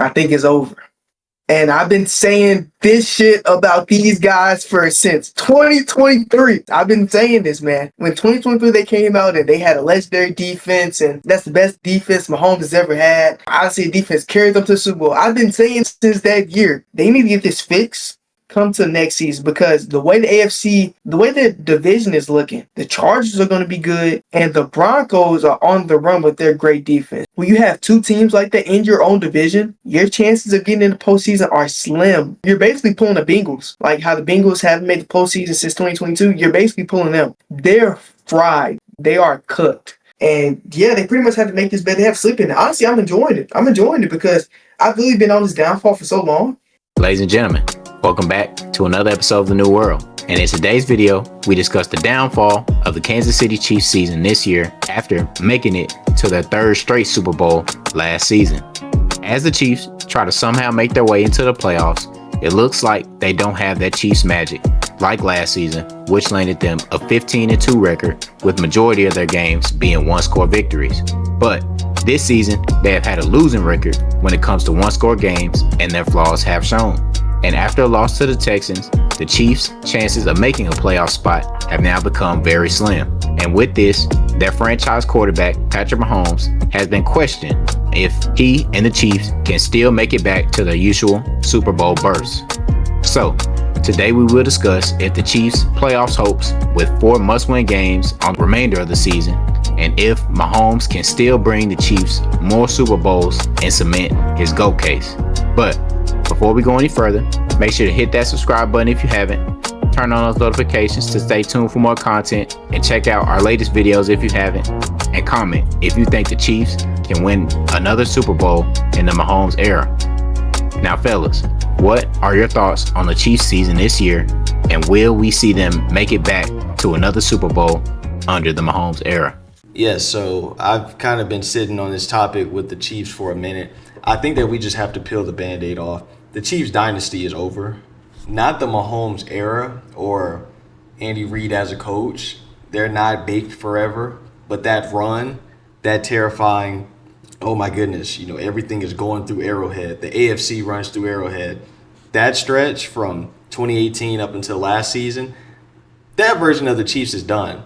I think it's over. And I've been saying this shit about these guys since 2023. I've been saying this, man. When 2023 they came out and they had a legendary defense, and that's the best defense Mahomes has ever had. Honestly, defense carried them to the Super Bowl. I've been saying since that year, they need to get this fixed come to next season, because the way the division is looking, the Chargers are going to be good, and the Broncos are on the run with their great defense. When you have two teams like that in your own division, your chances of getting in the postseason are slim. You're basically pulling the Bengals, like how the Bengals haven't made the postseason since 2022. You're basically pulling them. They're fried. They are cooked. And yeah, they pretty much have to make this bet. They have sleep in it. Honestly, I'm enjoying it. I'm enjoying it because I've really been on this downfall for so long. Ladies and gentlemen, welcome back to another episode of The New World. And in today's video, we discuss the downfall of the Kansas City Chiefs season this year after making it to their third straight Super Bowl last season. As the Chiefs try to somehow make their way into the playoffs, it looks like they don't have that Chiefs magic like last season, which landed them a 15-2 record, with majority of their games being one-score victories. But this season, they have had a losing record when it comes to one-score games, and their flaws have shown. And after a loss to the Texans, the Chiefs' chances of making a playoff spot have now become very slim. And with this, their franchise quarterback, Patrick Mahomes, has been questioned if he and the Chiefs can still make it back to their usual Super Bowl berths. So, today we will discuss if the Chiefs' playoffs hopes with 4 must-win games on the remainder of the season, and if Mahomes can still bring the Chiefs more Super Bowls and cement his GOAT case. But before we go any further, make sure to hit that subscribe button if you haven't, turn on those notifications to stay tuned for more content, and check out our latest videos if you haven't, and comment if you think the Chiefs can win another Super Bowl in the Mahomes era. Now fellas, what are your thoughts on the Chiefs season this year, and will we see them make it back to another Super Bowl under the Mahomes era? Yeah, so I've kind of been sitting on this topic with the Chiefs for a minute. I think that we just have to peel the Band-Aid off. The Chiefs dynasty is over. Not the Mahomes era or Andy Reid as a coach. They're not baked forever. But that run, that terrifying, oh my goodness, everything is going through Arrowhead. The AFC runs through Arrowhead. That stretch from 2018 up until last season, that version of the Chiefs is done.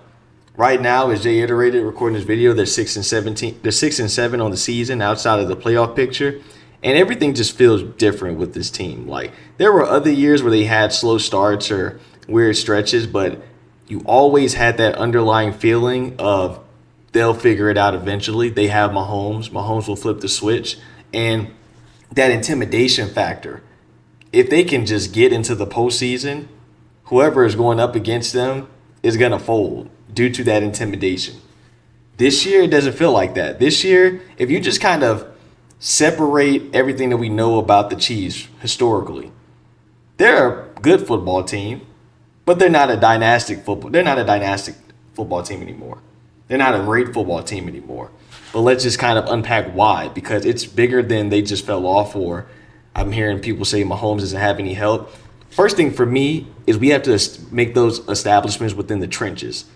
Right now, as Jay iterated, recording this video, they're 6-17. They're 6-7 on the season outside of the playoff picture. And everything just feels different with this team. Like, there were other years where they had slow starts or weird stretches, but you always had that underlying feeling of they'll figure it out eventually. They have Mahomes. Mahomes will flip the switch. And that intimidation factor, if they can just get into the postseason, whoever is going up against them is going to fold due to that intimidation. This year, it doesn't feel like that. This year, if you just kind of separate everything that we know about the Chiefs historically, they're a good football team, but they're not a dynastic football. They're not a dynastic football team anymore. They're not a great football team anymore. But let's just kind of unpack why, because it's bigger than they just fell off for. I'm hearing people say Mahomes doesn't have any help. First thing for me is we have to make those establishments within the trenches.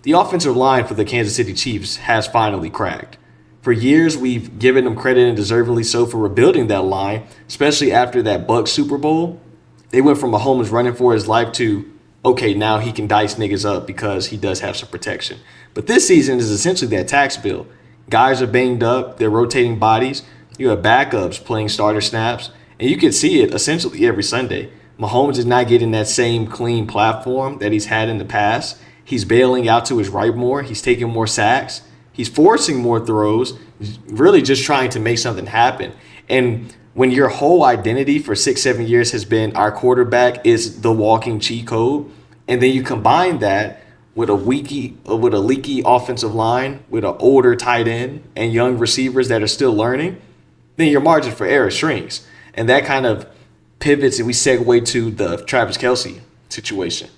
The offensive line for the Kansas City Chiefs has finally cracked. For years, we've given them credit, and deservedly so, for rebuilding that line, especially after that Bucs Super Bowl. They went from Mahomes running for his life to, okay, now he can dice niggas up because he does have some protection. But this season is essentially that tax bill. Guys are banged up. They're rotating bodies. You have backups playing starter snaps. And you can see it essentially every Sunday. Mahomes is not getting that same clean platform that he's had in the past. He's bailing out to his right more. He's taking more sacks. He's forcing more throws, really just trying to make something happen. And when your whole identity for 6-7 years has been our quarterback is the walking cheat code, and then you combine that with a leaky offensive line, with an older tight end and young receivers that are still learning, then your margin for error shrinks. And that kind of pivots, and we segue to the Travis Kelce situation.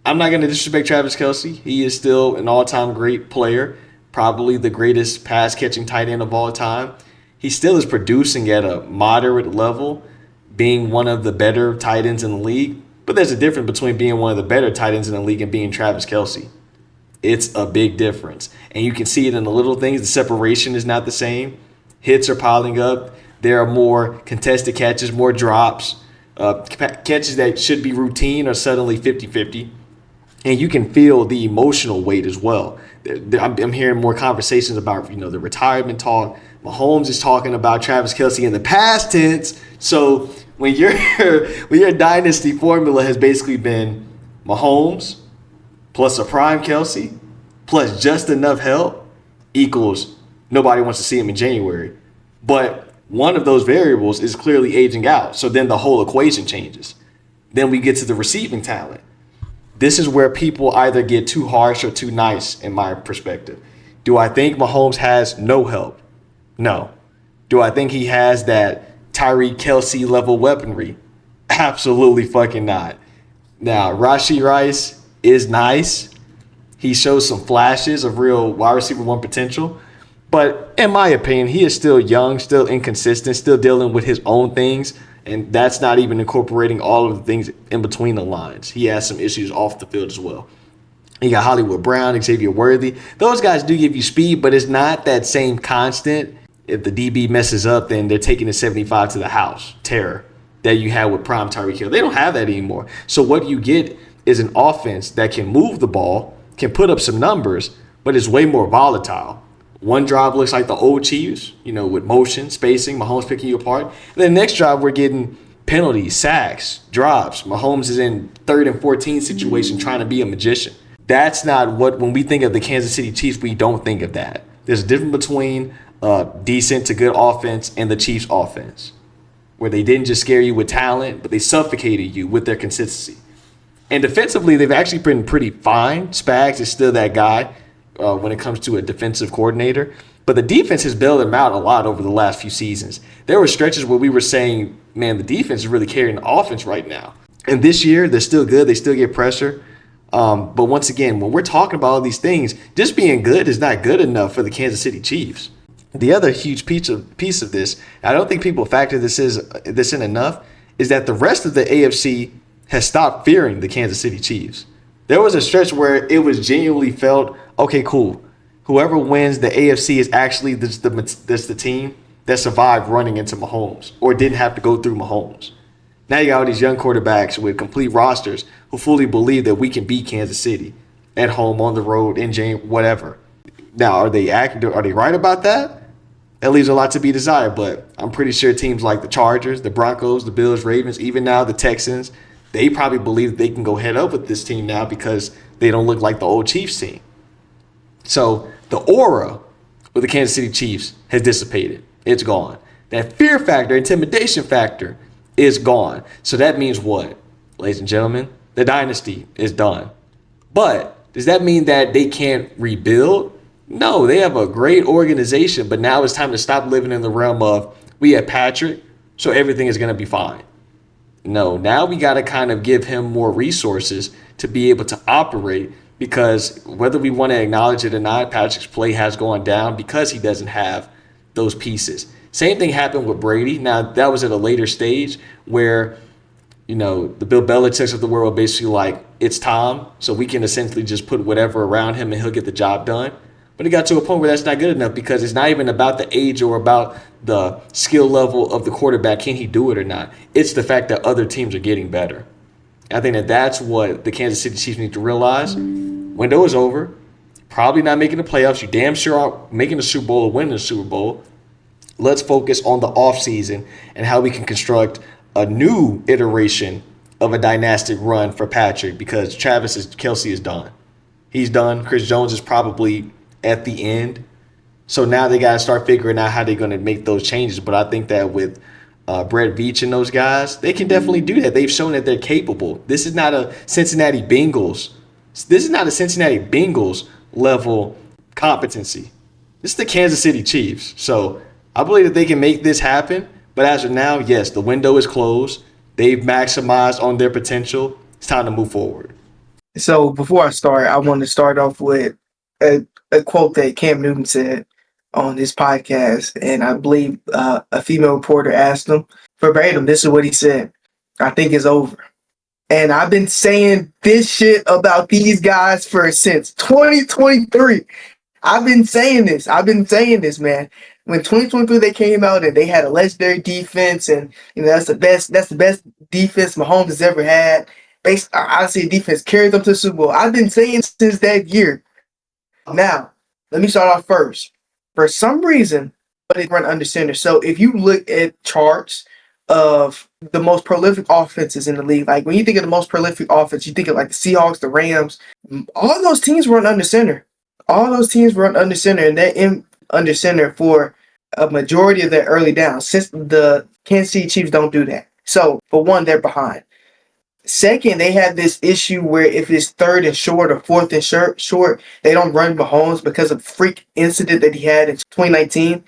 I'm not going to disrespect Travis Kelce. He is still an all-time great player, probably the greatest pass-catching tight end of all time. He still is producing at a moderate level, being one of the better tight ends in the league. But there's a difference between being one of the better tight ends in the league and being Travis Kelce. It's a big difference. And you can see it in the little things. The separation is not the same. Hits are piling up. There are more contested catches, more drops, catches that should be routine are suddenly 50-50. And you can feel the emotional weight as well. I'm hearing more conversations about, the retirement talk. Mahomes is talking about Travis Kelce in the past tense. So when your dynasty formula has basically been Mahomes plus a prime Kelce plus just enough help equals nobody wants to see him in January. But one of those variables is clearly aging out. So then the whole equation changes. Then we get to the receiving talent. This is where people either get too harsh or too nice, in my perspective. Do I think Mahomes has no help? No. Do I think he has that Tyreek Kelce level weaponry? Absolutely fucking not. Now, Rashee Rice is nice. He shows some flashes of real wide receiver one potential. But in my opinion, he is still young, still inconsistent, still dealing with his own things. And that's not even incorporating all of the things in between the lines. He has some issues off the field as well. You got Hollywood Brown, Xavier Worthy. Those guys do give you speed, but it's not that same constant. If the DB messes up, then they're taking the 75 to the house. Terror that you had with prime Tyreek Hill. They don't have that anymore. So what you get is an offense that can move the ball, can put up some numbers, but is way more volatile. One drive looks like the old Chiefs, with motion, spacing, Mahomes picking you apart. And then the next drive, we're getting penalties, sacks, drops. Mahomes is in 3rd and 14 situation trying to be a magician. That's not when we think of the Kansas City Chiefs, we don't think of that. There's a difference between decent to good offense and the Chiefs offense, where they didn't just scare you with talent, but they suffocated you with their consistency. And defensively, they've actually been pretty fine. Spags is still that guy. When it comes to a defensive coordinator. But the defense has bailed them out a lot over the last few seasons. There were stretches where we were saying, man, the defense is really carrying the offense right now. And this year, they're still good. They still get pressure. But once again, when we're talking about all these things, just being good is not good enough for the Kansas City Chiefs. The other huge piece of this, I don't think people factor this in enough, is that the rest of the AFC has stopped fearing the Kansas City Chiefs. There was a stretch where it was genuinely felt, okay, cool. Whoever wins the AFC is actually the team that survived running into Mahomes or didn't have to go through Mahomes. Now you got all these young quarterbacks with complete rosters who fully believe that we can beat Kansas City at home, on the road, in January, whatever. Now, are they right about that? That leaves a lot to be desired, but I'm pretty sure teams like the Chargers, the Broncos, the Bills, Ravens, even now the Texans, they probably believe that they can go head up with this team now because they don't look like the old Chiefs team. So the aura with the Kansas City Chiefs has dissipated. It's gone. That fear factor, intimidation factor is gone. So that means what? Ladies and gentlemen, the dynasty is done. But does that mean that they can't rebuild? No, they have a great organization, but now it's time to stop living in the realm of we have Patrick, so everything is going to be fine. No, now we got to kind of give him more resources to be able to operate, because whether we want to acknowledge it or not, Patrick's play has gone down because he doesn't have those pieces. Same thing happened with Brady. Now, that was at a later stage where, the Bill Belichick's of the world were basically like, it's Tom, so we can essentially just put whatever around him and he'll get the job done. But it got to a point where that's not good enough, because it's not even about the age or about the skill level of the quarterback. Can he do it or not? It's the fact that other teams are getting better. I think that that's what the Kansas City Chiefs need to realize. Window is over. Probably not making the playoffs. You damn sure are making the Super Bowl or winning the Super Bowl. Let's focus on the offseason and how we can construct a new iteration of a dynastic run for Patrick, because Kelce is done. He's done. Chris Jones is probably at the end. So now they got to start figuring out how they're going to make those changes. But I think that with Brett Veach and those guys, they can definitely do that. They've shown that they're capable. This is not a Cincinnati Bengals. This is not a Cincinnati Bengals level competency. This is the Kansas City Chiefs. So I believe that they can make this happen. But as of now, yes, the window is closed. They've maximized on their potential. It's time to move forward. So before I start, I want to start off with a quote that Cam Newton said on this podcast. And I believe a female reporter asked him verbatim, this is what he said: "I think it's over." And I've been saying this shit about these guys since 2023. I've been saying this. Man. When 2023 they came out and they had a legendary defense, and that's the best defense Mahomes has ever had. Honestly, defense carried them to the Super Bowl. I've been saying since that year. Now, let me start off first. For some reason, but it run under center. So if you look at charts of the most prolific offenses in the league, like when you think of the most prolific offense, you think of like the Seahawks, the Rams. All those teams run under center. And they're in under center for a majority of their early downs. Since the Kansas City Chiefs don't do that, so for one, they're behind. Second, they have this issue where if it's third and short or fourth and short, they don't run Mahomes because of freak incident that he had in 2019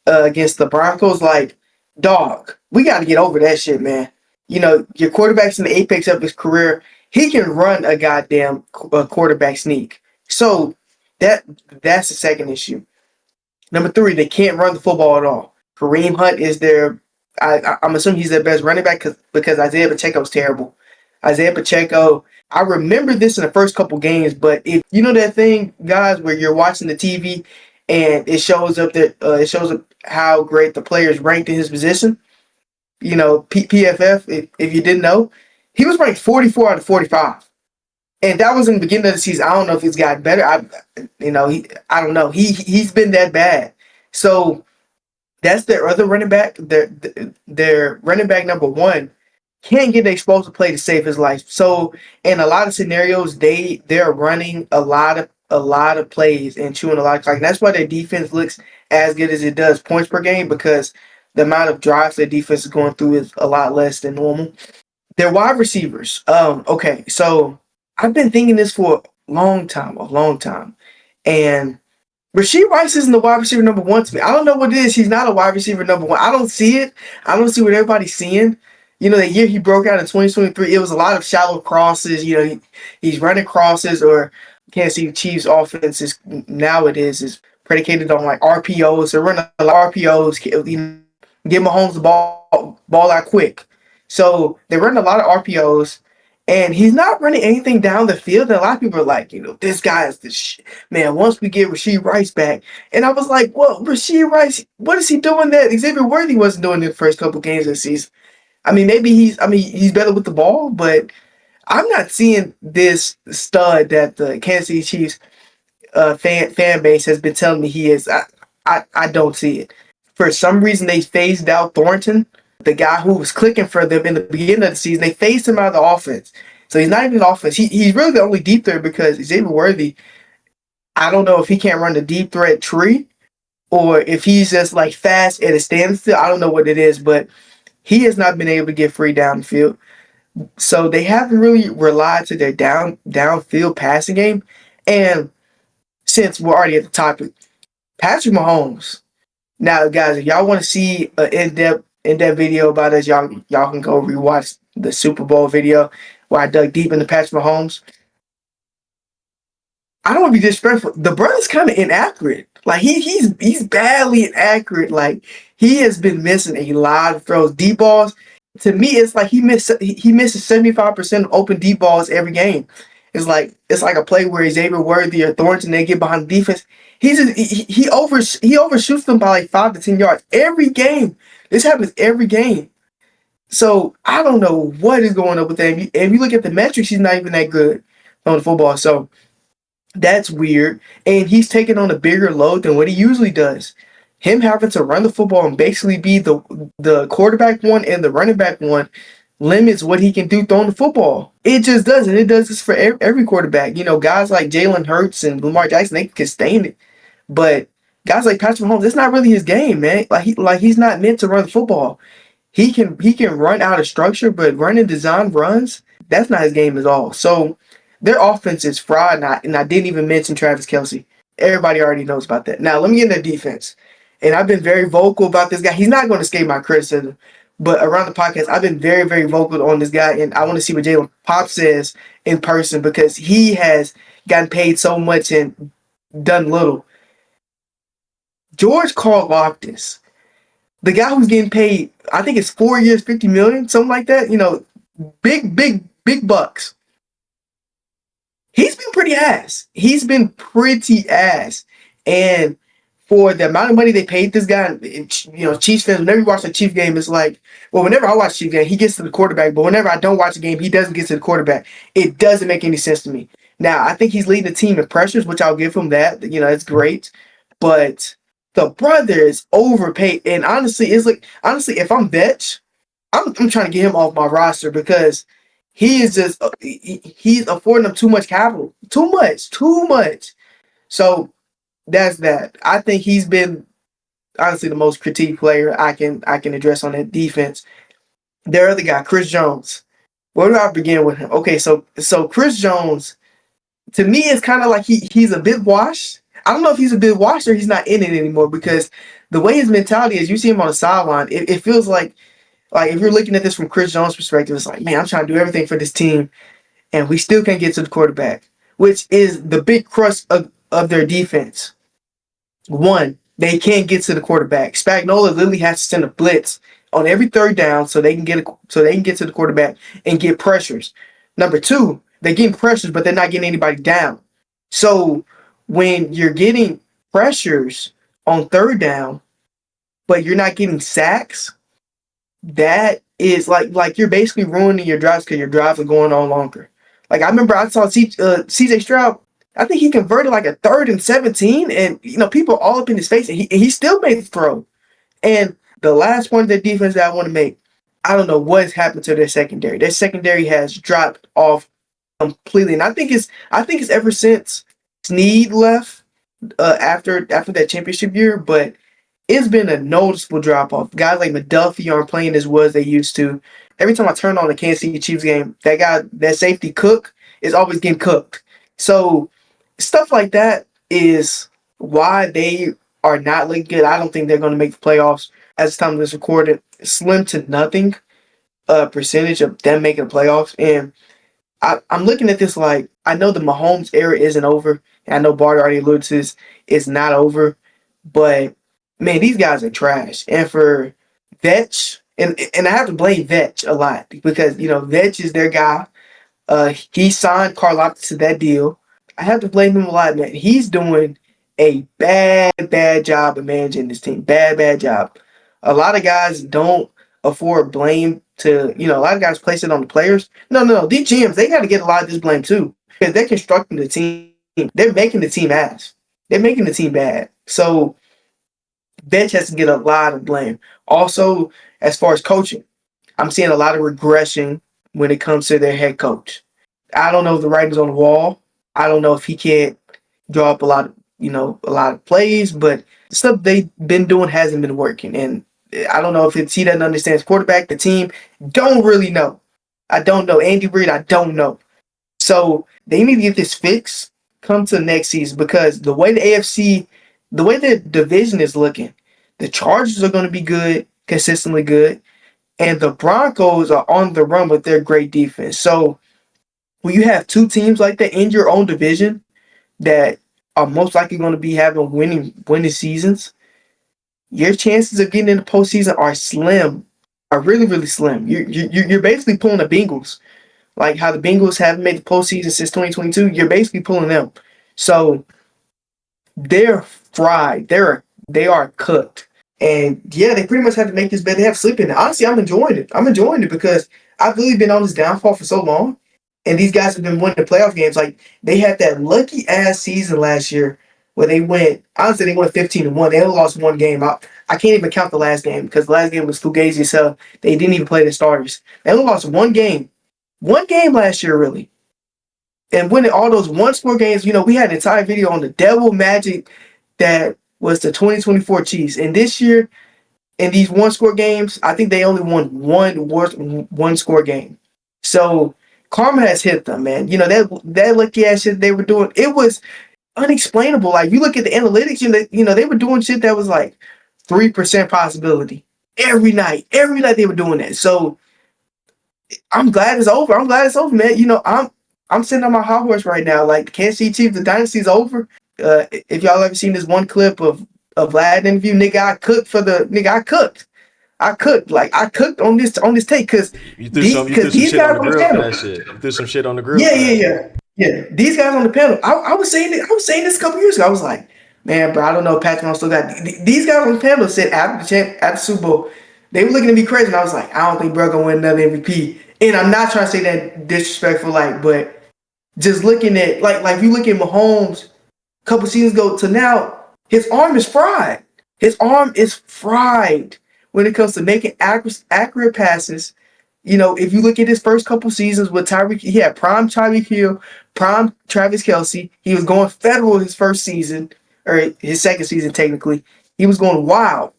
against the Broncos. Like, dog, we got to get over that shit, man. Your quarterback's in the apex of his career. He can run a goddamn quarterback sneak. So that's the second issue. Number three, they can't run the football at all. Kareem Hunt is their, I'm assuming he's their best running back because Isaiah Pacheco's terrible. Isaiah Pacheco, I remember this in the first couple games, but if you know that thing, guys, where you're watching the TV and it shows up how great the players ranked in his position. PFF. If you didn't know, he was ranked 44 out of 45, and that was in the beginning of the season. I don't know if it's gotten better. I don't know. He's been that bad. So that's their other running back. Their running back number one can't get exposed to play to save his life. So in a lot of scenarios, they're running a lot of plays and chewing a lot of clock. And that's why their defense looks as good as it does points per game, because the amount of drives their defense is going through is a lot less than normal. Their wide receivers. Okay, so I've been thinking this for a long time. And Rashee Rice isn't the wide receiver number one to me. I don't know what it is. He's not a wide receiver number one. I don't see it. I don't see what everybody's seeing. The year he broke out in 2023, it was a lot of shallow crosses. He's running crosses, or Kansas City Chiefs offense is predicated on like RPOs. They're running a lot of RPOs, get Mahomes the ball out quick. So they run a lot of RPOs, and he's not running anything down the field. And a lot of people are like, this guy is the shit. Man, once we get Rashee Rice back. And I was like, well, Rashee Rice, what is he doing that Xavier Worthy wasn't doing in the first couple games of the season? I mean, maybe he's better with the ball, but I'm not seeing this stud that the Kansas City Chiefs fan base has been telling me he is. I don't see it. For some reason, they phased out Thornton, the guy who was clicking for them in the beginning of the season. They phased him out of the offense. So he's not even in the offense. He's really the only deep threat, because Xavier Worthy, I don't know if he can't run the deep threat tree or if he's just like fast at a standstill. I don't know what it is, but he has not been able to get free down the field. So they haven't really relied to their downfield passing game. And since we're already at the topic, Patrick Mahomes. Now, guys, if y'all want to see an in-depth video about us, y'all can go rewatch the Super Bowl video where I dug deep into Patrick Mahomes. I don't want to be disrespectful. The brother's kind of inaccurate. Like he's badly inaccurate. Like he has been missing a lot of throws, deep balls. To me, it's like he misses 75% of open deep balls every game. It's like a play where Xavier Worthy or Thornton, they get behind the defense. He overshoots them by like 5 to 10 yards every game. This happens every game. So I don't know what is going on with that. If you look at the metrics, he's not even that good on the football. So that's weird. And he's taking on a bigger load than what he usually does. Him having to run the football and basically be the quarterback one and the running back one limits what he can do throwing the football. It just does, and it does this for every quarterback. Guys like Jalen Hurts and Lamar Jackson, they can sustain it. But guys like Patrick Mahomes, it's not really his game, man. He's not meant to run the football. He can run out of structure, but running design runs, that's not his game at all. So their offense is fried, and I didn't even mention Travis Kelce. Everybody already knows about that. Now, let me get into defense. And I've been very vocal about this guy. He's not going to escape my criticism. But around the podcast, I've been very, very vocal on this guy. And I want to see what Jalen Pop says in person, because he has gotten paid so much and done little. George Karlaftis, the guy who's getting paid, I think it's 4 years, $50 million, something like that. Big bucks. He's been pretty ass. And for the amount of money they paid this guy, Chiefs fans, whenever you watch a Chiefs game, it's like, well, whenever I watch a Chiefs game, he gets to the quarterback. But whenever I don't watch a game, he doesn't get to the quarterback. It doesn't make any sense to me. Now, I think he's leading the team in pressures, which I'll give him that. It's great. But the brother is overpaid. And honestly, if I'm Vetch, I'm trying to get him off my roster because he is just he's affording them too much capital. Too much. So that's that. I think he's been honestly the most critiqued player I can address on that defense. Their other guy, Chris Jones. Where do I begin with him? Okay, so Chris Jones, to me, it's kind of like he's a bit washed. I don't know if he's a bit washed or he's not in it anymore because the way his mentality is, you see him on the sideline, it feels like if you're looking at this from Chris Jones' perspective, it's like, man, I'm trying to do everything for this team, and we still can't get to the quarterback, which is the big crux of their defense. One, they can't get to the quarterback. Spagnuolo literally has to send a blitz on every third down so they can get to the quarterback and get pressures. Number two, they're getting pressures, but they're not getting anybody down. So when you're getting pressures on third down, but you're not getting sacks, that is like you're basically ruining your drives because your drives are going on longer. Like I remember I saw CJ Stroud. I think he converted like a 3rd and 17, and people all up in his face, and he still made the throw. And the last point of the defense that I want to make, I don't know what's happened to their secondary. Their secondary has dropped off completely, and I think it's ever since Snead left after that championship year, but it's been a noticeable drop off. Guys like McDuffie aren't playing as well as they used to. Every time I turn on the Kansas City Chiefs game, that safety Cook is always getting cooked. So stuff like that is why they are not looking good. I don't think they're going to make the playoffs. As the time of this recorded, slim to nothing percentage of them making the playoffs. And I'm looking at this like, I know the Mahomes era isn't over. And I know Bart already alluded to this. It's not over. But, man, these guys are trash. And for Vetch, and I have to blame Vetch a lot because, Vetch is their guy. He signed Karlaftis to that deal. I have to blame him a lot, man. He's doing a bad job of managing this team. Bad job. A lot of guys don't afford blame to, a lot of guys place it on the players. No. These GMs, they got to get a lot of this blame too because they're constructing the team. They're making the team ass. They're making the team bad. So Vetch has to get a lot of blame. Also, as far as coaching, I'm seeing a lot of regression when it comes to their head coach. I don't know if the writing's on the wall. I don't know if he can't draw up a lot of plays, but the stuff they've been doing hasn't been working. And I don't know if he doesn't understand his quarterback, the team. Don't really know. I don't know. Andy Reid, I don't know. So they need to get this fixed come to the next season because the way the division is looking, the Chargers are going to be good, consistently good, and the Broncos are on the run with their great defense. So when you have two teams like that in your own division that are most likely going to be having winning seasons, your chances of getting in the postseason are slim, are really, really slim. You're basically pulling the Bengals, like how the Bengals haven't made the postseason since 2022. You're basically pulling them, so they're fried. They are cooked, and yeah, they pretty much have to make this bet. They have to sleep in it. Honestly, I'm enjoying it because I've really been on this downfall for so long, and these guys have been winning the playoff games. Like they had that lucky ass season last year where they went 15-1. They only lost one game. I can't even count the last game because the last game was fugazi as hell. They didn't even play the starters. They only lost one game. One game last year, really. And winning all those one-score games, we had an entire video on the devil magic that was the 2024 Chiefs. And this year, in these one-score games, I think they only won one-score game. So karma has hit them, man. That lucky ass shit they were doing, it was unexplainable. Like you look at the analytics, they were doing shit that was like 3% possibility every night. Every night they were doing that. So I'm glad it's over. Man. I'm sitting on my hot horse right now. Like Kansas City Chiefs, the Dynasty's over. If y'all ever seen this one clip of Vlad interview, nigga, I cooked. I cooked on this take because these guys on the panel. You threw some shit on the grill. Yeah. These guys on the panel. I was saying this a couple years ago. I was like, man, bro, I don't know. Patrick Mahomes still got these guys on the panel said after the Super Bowl, they were looking at me crazy, and I was like, I don't think bro gonna win another MVP. And I'm not trying to say that disrespectful, like, but just looking at like if you look at Mahomes a couple seasons ago to now, his arm is fried. His arm is fried when it comes to making accurate passes. You know, if you look at his first couple seasons with Tyreek, he had prime Tyreek Hill, prime Travis Kelce. He was going federal his first season, or his second season technically. He was going wild.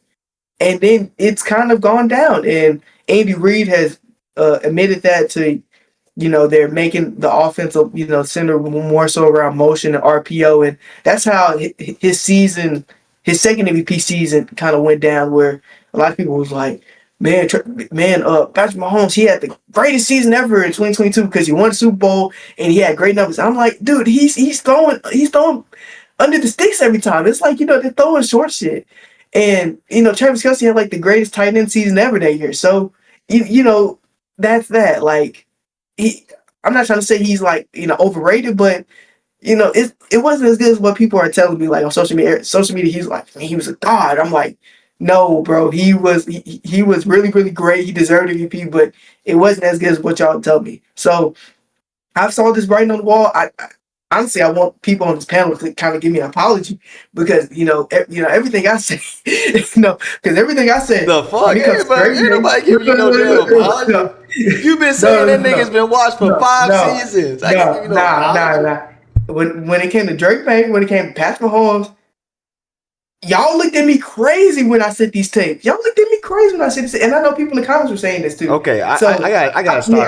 And then it's kind of gone down. And Andy Reid has admitted that to, you know, they're making the offensive, you know, center more so around motion and RPO. And that's how his season, his second MVP season kind of went down, where a lot of people was like, Patrick Mahomes, he had the greatest season ever in 2022 because he won the Super Bowl and he had great numbers. I'm like, dude, he's throwing under the sticks every time. It's like, you know, they're throwing short shit. And, you know, Travis Kelce had like the greatest tight end season ever that year. So, you know, that's that. Like, I'm not trying to say he's like, you know, overrated, but, you know, it wasn't as good as what people are telling me. Like on social media, he's like, man, he was a god. I'm like, no, bro, he was really, really great. He deserved MVP, but it wasn't as good as what y'all tell me. So I saw this writing on the wall. Honestly, I want people on this panel to kind of give me an apology because everything I say, because everything I said. The fuck, ain't nobody giving you no damn apology. You've been saying that nigga's been watched for 5 seasons. I can't give you no apology. When it came to Drake May, when it came to Patrick Mahomes, y'all looked at me crazy when I said these tapes. Y'all looked at me crazy when I said this, and I know people in the comments were saying this too. Okay, I gotta stop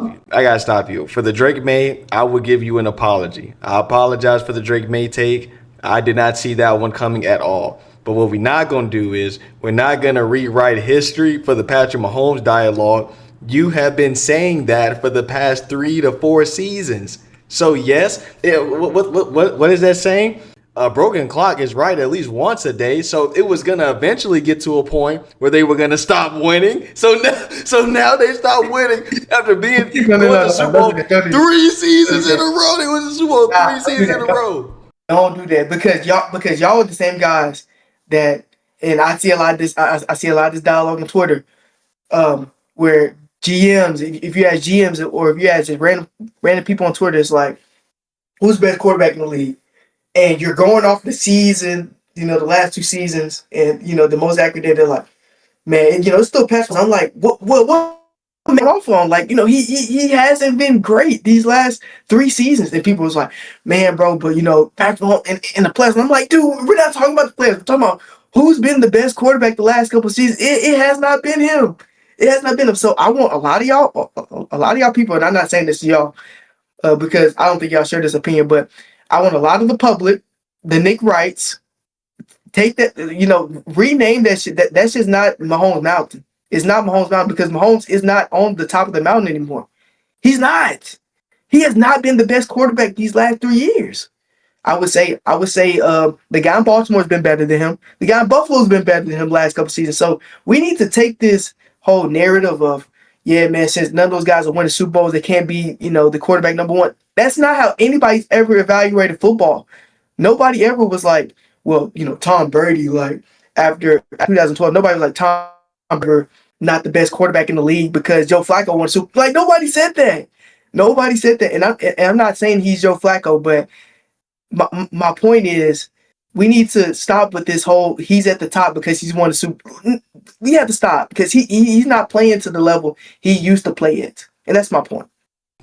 you. I gotta stop you. For the Drake May, I will give you an apology. I apologize for the Drake May take. I did not see that one coming at all. But what we're not gonna do is we're not gonna rewrite history for the Patrick Mahomes dialogue. You have been saying that for the past 3 to 4 seasons. So yes, what is that saying? A broken clock is right at least once a day. So it was gonna eventually get to a point where they were gonna stop winning. So now they stopped winning after being the Super Bowl 3 seasons in a row. They won the Super Bowl 3 seasons in a row. Don't do that because y'all are the same guys that, and I see a lot of this. I see a lot of this dialogue on Twitter, where GMs, if you ask GMs or if you ask just random people on Twitter, it's like, who's the best quarterback in the league? And you're going off the season, you know, the last 2 seasons, and you know the most accurate data. They're like, man, you know, it's still Patrick. I'm like, what am I off on? Like, you know, he hasn't been great these last 3 seasons. And people was like, man, bro, but you know, Patrick in the playoffs. And I'm like, dude, we're not talking about the playoffs. We're talking about who's been the best quarterback the last couple of seasons. It has not been him. It has not been him. So I want a lot of y'all people, and I'm not saying this to y'all because I don't think y'all share this opinion, but I want a lot of the public, the Nick Wrights, take that, you know, rename that shit. That's just not Mahomes Mountain. It's not Mahomes Mountain because Mahomes is not on the top of the mountain anymore. He's not. He has not been the best quarterback these last 3 years. I would say the guy in Baltimore has been better than him. The guy in Buffalo has been better than him last couple seasons. So we need to take this whole narrative of, yeah, man, since none of those guys are winning Super Bowls, they can't be, you know, the quarterback number one. That's not how anybody's ever evaluated football. Nobody ever was like, well, you know, Tom Brady, like after 2012, nobody was like Tom Brady, not the best quarterback in the league because Joe Flacco won Super. Like nobody said that. Nobody said that. And I'm not saying he's Joe Flacco, but my point is we need to stop with this whole he's at the top because he's won the Super. We have to stop because he's not playing to the level he used to play at. And that's my point.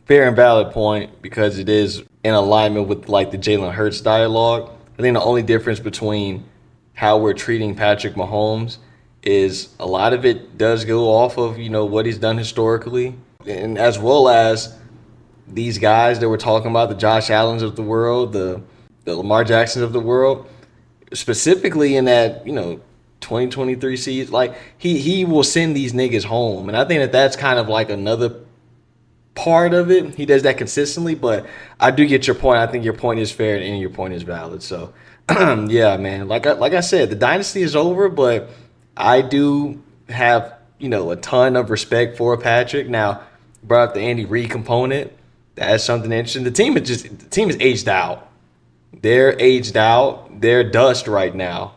Fair and valid point because it is in alignment with like the Jalen Hurts dialogue. I think the only difference between how we're treating Patrick Mahomes is a lot of it does go off of, you know, what he's done historically, and as well as these guys that we're talking about, the Josh Allens of the world, the Lamar Jacksons of the world, specifically in that, you know, 2023 season, like he will send these niggas home. And I think that that's kind of like another part of it. He does that consistently, but I do get your point. I think your point is fair and your point is valid. So yeah, man, like I said, the dynasty is over, but I do have, you know, a ton of respect for Patrick. Now, brought up the Andy Reid component. That's something interesting. The team is aged out. They're aged out. They're dust right now.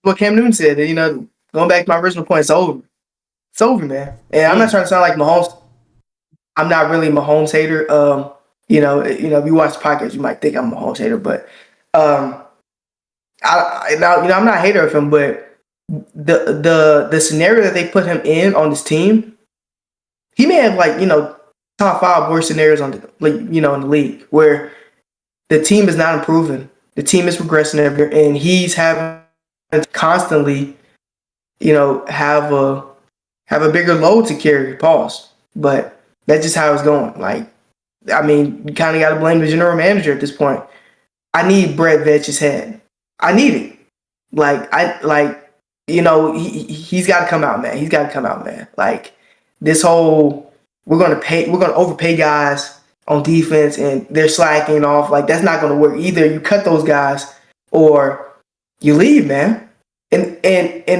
What Cam Newton said, going back to my original point, it's over. It's over, man. And I'm not trying to sound like Mahomes. I'm not really a Mahomes hater. If you watch the podcast, you might think I'm a Mahomes hater, but I'm not a hater of him. But the scenario that they put him in on this team, he may have top 5 worst scenarios on in the league where the team is not improving, the team is regressing every year, and he's having to constantly, have a bigger load to carry. Pause, but that's just how it's going. You kind of got to blame the general manager at this point. I need Brett Veach's head. I need it. He's got to come out, man. He's got to come out, man. This whole we're gonna overpay guys on defense and they're slacking off. That's not gonna work. Either you cut those guys or you leave, man. And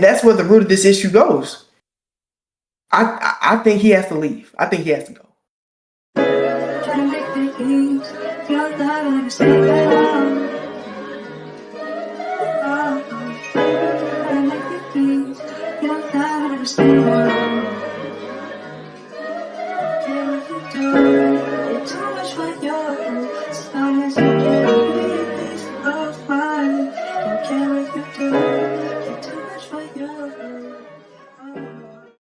that's where the root of this issue goes. I think he has to leave. I think he has to go.